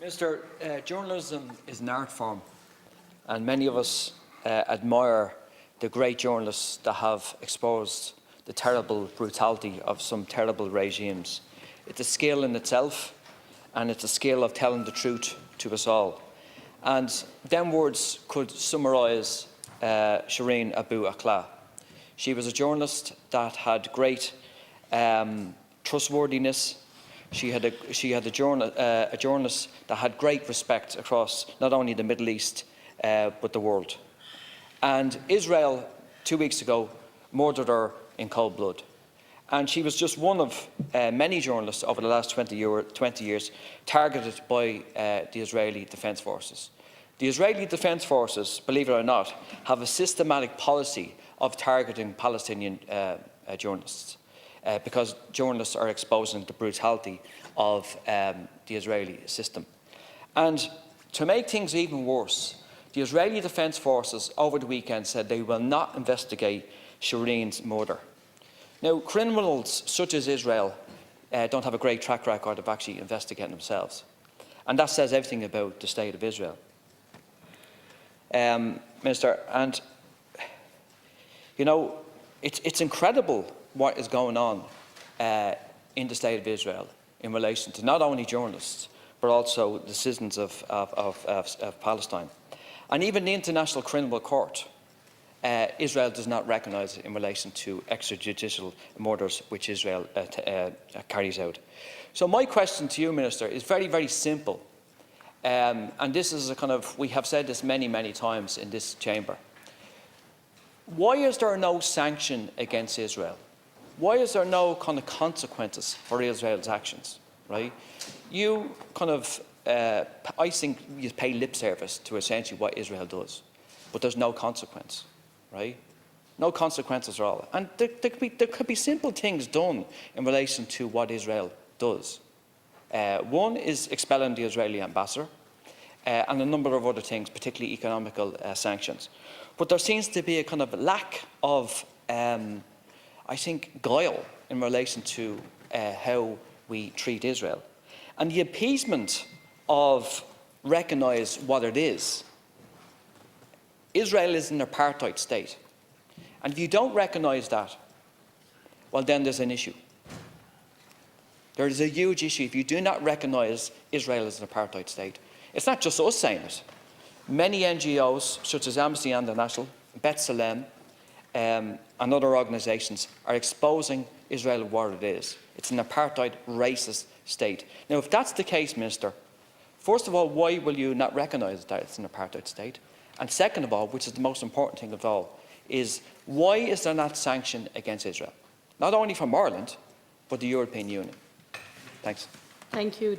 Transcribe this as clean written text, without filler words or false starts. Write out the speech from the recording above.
Mr. Journalism is an art form, and many of us admire the great journalists that have exposed the terrible brutality of some terrible regimes. It's a skill in itself, and it's a skill of telling the truth to us all. And them words could summarise Shireen Abu Akleh. She was a journalist that had great trustworthiness. She had a journalist that had great respect across not only the Middle East but the world. And Israel, 2 weeks ago, murdered her in cold blood. And she was just one of many journalists over the last 20 years targeted by the Israeli Defence Forces. The Israeli Defence Forces, believe it or not, have a systematic policy of targeting Palestinian journalists because journalists are exposing the brutality of the Israeli system. And to make things even worse, the Israeli Defence Forces over the weekend said they will not investigate Shireen's murder. Now, criminals such as Israel don't have a great track record of actually investigating themselves. And that says everything about the state of Israel. Minister, and you know, it's incredible what is going on in the state of Israel in relation to not only journalists, but also the citizens of Palestine. And even the International Criminal Court, Israel does not recognise it in relation to extrajudicial murders which Israel carries out. So my question to you, Minister, is very, very simple. And this is a kind of, we have said this many, many times in this chamber. Why is there no sanction against Israel? Why is there no kind of consequences for Israel's actions, right? You kind of, I think you pay lip service to essentially what Israel does, but there's no consequence, right? No consequences at all. And there could be simple things done in relation to what Israel does. One is expelling the Israeli ambassador, and a number of other things, particularly economical sanctions. But there seems to be a kind of lack of, I think, guile in relation to how we treat Israel. And the appeasement of recognise what it is. Israel is an apartheid state. And if you don't recognise that, well, then there's an issue. There is a huge issue if you do not recognise Israel as an apartheid state. It's not just us saying it. Many NGOs, such as Amnesty International, B'Tselem, and other organisations, are exposing Israel for what it is. It's an apartheid, racist state. Now, if that's the case, Minister, first of all, why will you not recognise that it's an apartheid state? And second of all, which is the most important thing of all, is why is there not sanction against Israel? Not only from Ireland, but the European Union. Thanks. Thank you.